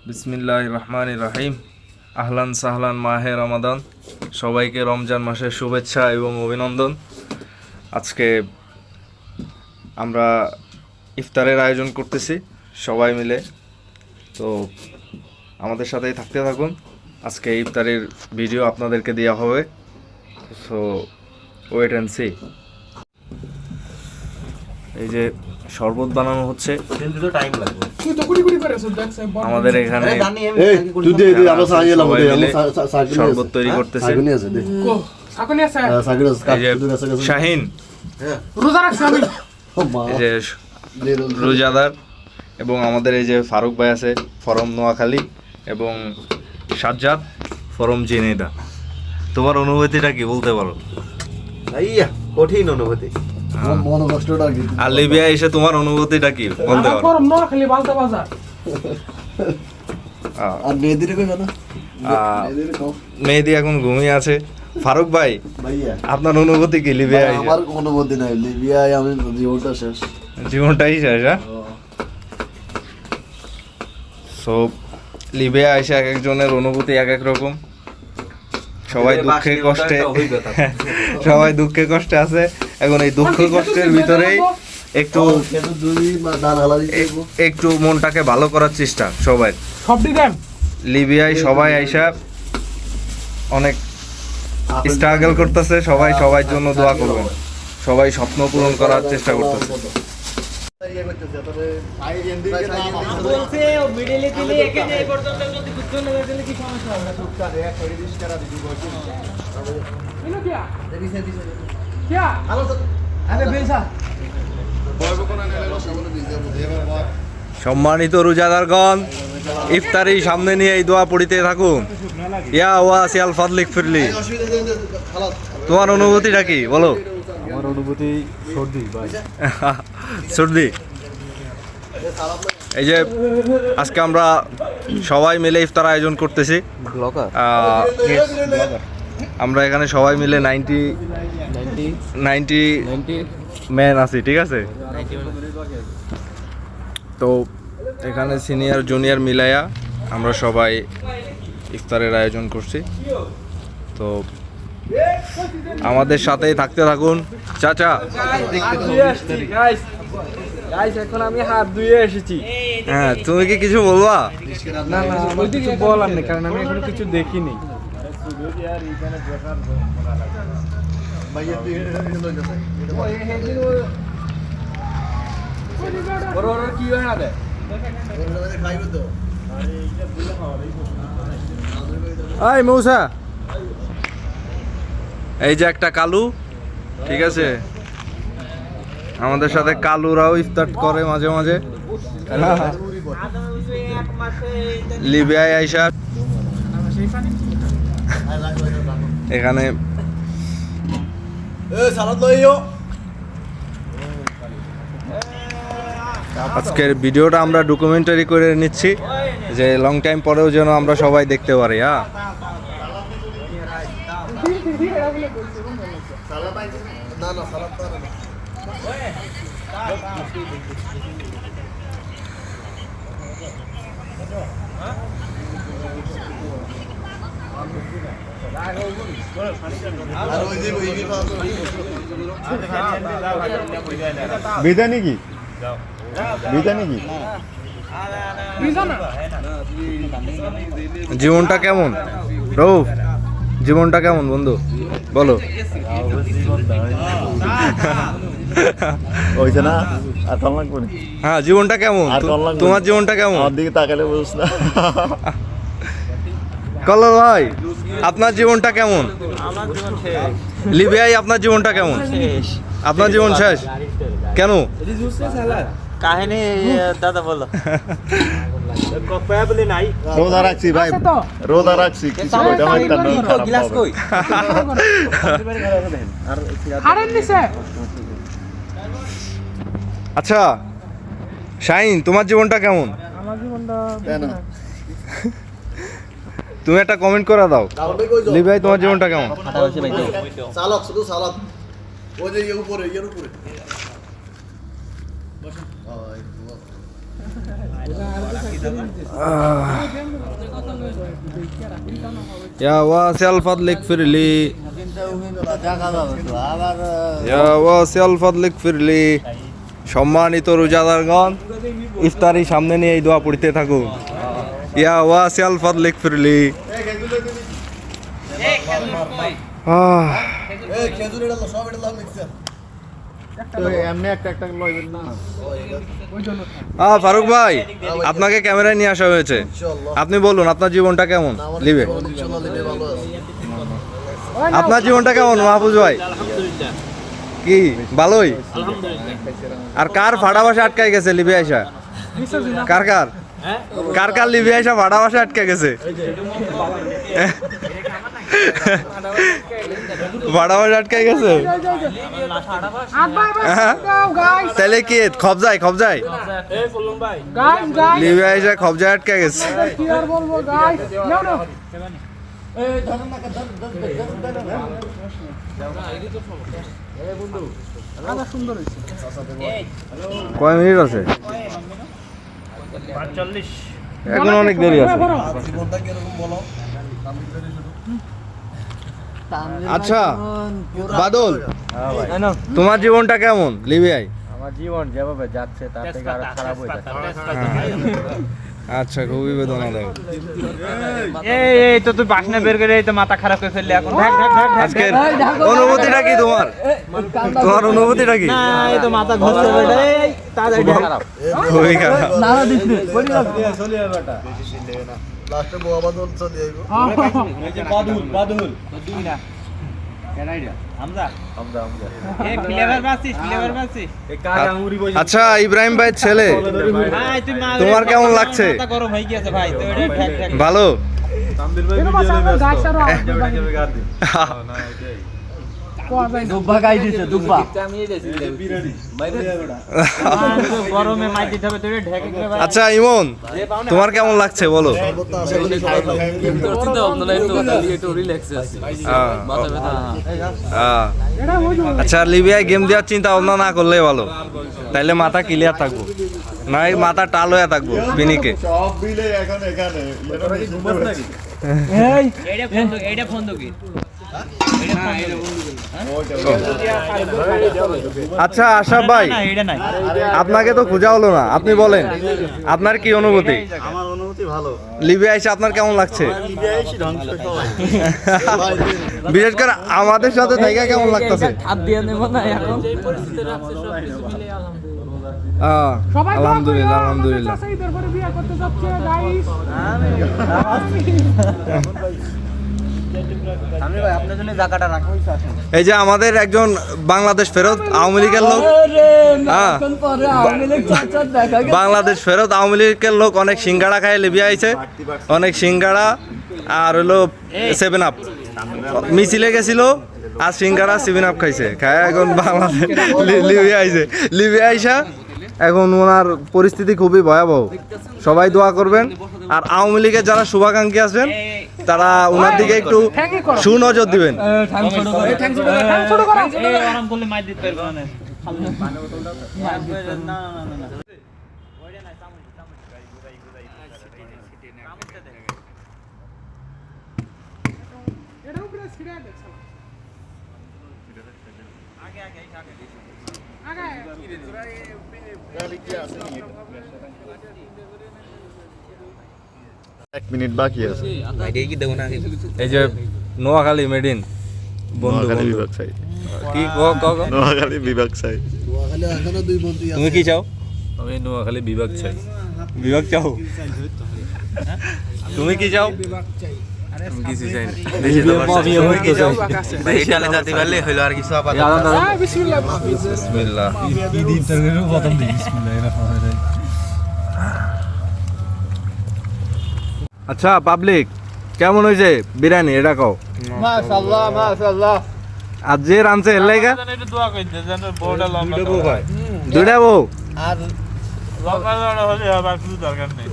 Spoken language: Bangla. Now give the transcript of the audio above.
বিসমিল্লাহির রহমানির রহিম। আহলান সাহলান মাহে রমাদান। সবাইকে রমজান মাসের শুভেচ্ছা এবং অভিনন্দন। আজকে আমরা ইফতারের আয়োজন করতেছি সবাই মিলে, তো আমাদের সাথেই থাকতে থাকুন। আজকে ইফতারের ভিডিও আপনাদেরকে দেওয়া হবে, সো ওয়েট অ্যান্ড সি। এই যে শরবত বানানো হচ্ছে, আমাদের এখানে শরবত তৈরি করতেছে শাহিন, এই যে রোজাদার, এবং আমাদের এই যে ফারুক ভাই আছে ফরম নোয়াখালী, এবং সাজ্জাদ ফরম জেনেদা। তোমার অনুভূতিটা কি বলতে পারো? কঠিন অনুভূতি, আর লিবিয়া এসে তোমার অনুভূতিটা কি বলতে পারো? মেহেদি এখন ঘুমিয়ে আছে। ফারুক ভাই, আপনার অনুভূতি কি লিবিয়া? আমার অনুভূতি নাই, লিবিয়ায় আমি জীবনটা শেষ, জীবনটাই শেষ। সো লিবিয়া এসে এক একজনের অনুভূতি এক এক রকম। সবাই দুঃখে কষ্টে আছে। এখন এই দুঃখ কষ্টের ভিতরেই একটু মনটাকে ভালো করার চেষ্টা সবাই। লিবিয়ায় সবাই আইসা অনেক স্ট্রাগল করতেছে, সবাই সবার জন্য দোয়া করবেন। সবাই স্বপ্ন পূরণ করার চেষ্টা করতেছে। সম্মানিত রোজাদারগণ, ইফতারি সামনে নিয়ে এই দোয়া পড়িতে থাকুন। ইয়া ওয়াসিয়াল ফাদলিক ফিরলি। তোমার অনুভূতিটা কি বলো? আমার অনুভূতি সর্দি। এই যে আজকে আমরা সবাই মিলে ইফতার আয়োজন করতেছি। আমরা এখানে সবাই মিলে 90 ম্যান আছি, ঠিক আছে? তো এখানে সিনিয়র জুনিয়র মিলাইয়া আমরা সবাই ইফতারের আয়োজন করছি। তো আমাদের সাথেই থাকতে থাকুন। চাচা, এখন আমি হাত ধুয়ে এসেছি। হ্যাঁ, তুমি কি কিছু বলবা? না আমার কিছু বলার নেই, কারণ আমি এখনো কিছু দেখিনি। কি হয় না এই মৌসা, এই যে একটা কালু, ঠিক আছে? আমাদের সাথে কালুরাও ইফতার করে মাঝে মাঝে। লিবিয়ায় আইসা এখানে আজকের ভিডিওটা আমরা ডকুমেন্টারি করে নিচ্ছি, যে লং টাইম পরেও যেন আমরা সবাই দেখতে পারি। বিদানি কি জীবনটা কেমন রৌফ? জীবনটা কেমন বন্ধু বলো? হ্যাঁ, জীবনটা কেমন? তোমার জীবনটা কেমন? কল্লোল ভাই, আপনার জীবনটা কেমন? লিবিয়ায় আপনার জীবনটা কেমন? আপনার জীবন শেষ কেন? কাহিনী দাদা বলো। রোজা রাখছি ভাই, রোজা রাখছি। আচ্ছা শাহিন, তোমার জীবনটা কেমন? আমার জীবনটা তুমি একটা কমেন্ট করে দাও। লিবিয়ায় তোমার জীবনটা কেমন? ইয়া ওয়াসিআল ফাদলিক ফিরলি, ইয়া ওয়াসিআল ফাদলিক ফিরলি। সম্মানিত রোজাদারগণ, ইফতারি সামনে নিয়ে এই দোয়া পড়তে থাকুন। ইয়া ওয়াসিআল ফাদলিক ফিরলি। ফারুক ভাই, আপনাকে ক্যামেরায় নিয়ে আসা হয়েছে, আপনি বলুন আপনার জীবনটা কেমন লিবে? আপনার জীবনটা কেমন মাহফুজ ভাই? কি ভালোই? আর কার ভাড়া বাসা আটকায় গেছে লিবে আইসা? কার কার কার কার লিবে আইসা ভাড়া বাসা আটকে গেছে? ভাড়া বাসা আটকায় গেছে? তাহলে কি খবজায় খবজায় লিবে আইসা খবজায় আটকে গেছে? কয় মিনিট আছে? এখন অনেক দেরি আছে। আচ্ছা বাদল, তোমার জীবনটা কেমন লিবিয়ায়? আমার জীবন যেভাবে যাচ্ছে তার থেকে আরো খারাপ হয়ে যাচ্ছে। আচ্ছা, খুবই বেদনাদায়ক। এই তো তুই বাসনা বের করে এই তো মাথা খারাপ করে ফেললি এখন। আজকের অনুভূতিটা কি তোমার? তোমার অনুভূতিটা কি? না, এই তো মাথা ঘুরছে বেটা, এই তাড়াতাড়ি খারাপ, খুবই খারাপ। নাড়া দিছে বলি না চলে যাবে বেটা। লাস্টে বউ আবাদল চলে আইবো। এই যে বাদুল তো দুই না কেন আইডিয়া হামজা এই ফ্লেভার বাসি এই কাজ আঙ্গুরি বই। আচ্ছা, ইব্রাহিম ভাইয়ের ছেলে, ভাই তুই তোমার কেমন লাগছে? মাথা গরম হয়ে গেছে ভাই, তো এটা ঠ্যাক ঠ্যাক ভালো? তামদিল ভাই ভিডিও গার দি দুব্বা গাই দিছে দুব্বা গরমে মাই দিতে হবে, তো এটা ঢেকে গেলে ভাই। আচ্ছা ইমন, তোমার কেমন লাগছে বলো? আচ্ছা, লিবিয়ায় গেম দেওয়ার চিন্তা ভাবনা না করলে ভালো, তাইলে মাথা ক্লিয়ার থাকবো, না এই মাথা টাল হয়ে থাকবো বিনিকে। সব মিলে এখন এখানে এইটা ফোন দকি। আচ্ছা আশরাফ ভাই, আপনাকে তো খোঁজা হলো না, আপনি বলেন আপনার কি অনুভূতি? আমার অনুভূতি ভালো। লিবিয়া এসে আপনার কেমন লাগছে? লিবিয়া এসে ধ্বংস সবাই। বিশেষ করে আমাদের সাথে থাইকা কেমন লাগতেছে? আলহামদুলিল্লাহ আলহামদুলিল্লাহ। এই যে আমাদের একজন বাংলাদেশ ফেরত আওয়ামী লীগের লোক, হ্যাঁ বাংলাদেশ ফেরত আওয়ামী লীগের লোক, অনেক সিঙ্গাড়া খায় লিবিয়া আইছে, অনেক সিঙ্গাড়া আর হলো 7 আপ মিছিলে গেছিল, আর সিঙ্গাড়া 7 আপ খাইছে, খায় এখন বাংলাদেশ লিবিয়া আইছে। লিবিয়া আইসা এখন ওনার পরিস্থিতি খুবই ভয়াবহ, সবাই দোয়া করবেন। আর আওয়ামী লীগের যারা শুভাকাঙ্ক্ষী আছেন তারা ওনার দিকে একটু সুনজর দিবেন। এক মিনিট বাকি আছে। এই যে নোয়াখালী মেডিন বন্ধু নোয়াখালী বন্ধু বিভাগ সাই। কি নোয়াখালী বিভাগ সাই। তুমি কি চাও? আমি নোয়াখালী বিভাগ চাই। বিভাগ চাও? তুমি কি চাও? আমি কিছু চাই না। এইটালে জাতি পারলে হইলো আর কিছু আপাতত। বিসমিল্লাহ। আচ্ছা পাবলিক, কেমন হয়েছে বিরিয়ানি এটা কও? মাশাআল্লাহ মাশাআল্লাহ। আর যে রানছে এর লাগা এটা দোয়া কই দে যেন বড়টা লম্বা দুইটা বউ আর লম্বা হলে আবার কিছু দরকার নেই।